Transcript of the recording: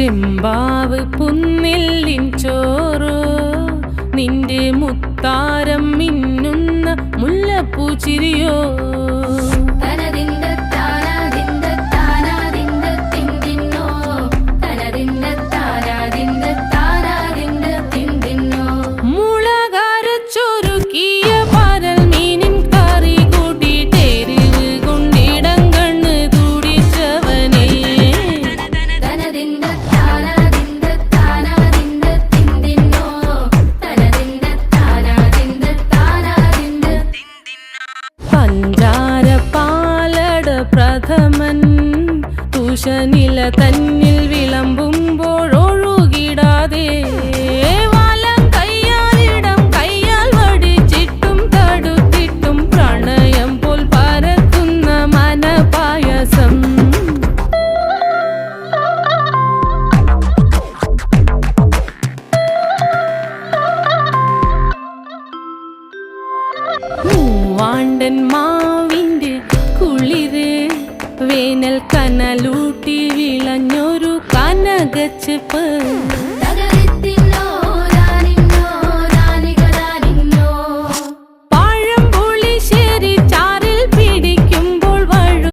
ചെമ്പാവ് പുന്നെല്ലിൻ ചോറോ നിന്റെ മുത്താരം മിന്നുന്ന മുല്ലപ്പൂച്ചിരിയോ പ്രഥമൻ തുഷനില തന്നിൽ വിളമ്പുമ്പോഴൊഴുകിടാതെ വലം കയ്യാലിടം കയ്യാൽ വടിച്ചിട്ടും തടുത്തിട്ടും പ്രണയം പോൽ പരക്കുന്ന മനപായസം മൂവാണ്ടൻ മാവിൻ്റെ കുളിര് വേനൽ കനലൂട്ടി വിളഞ്ഞൊരു കനകച്ചെപ്പ്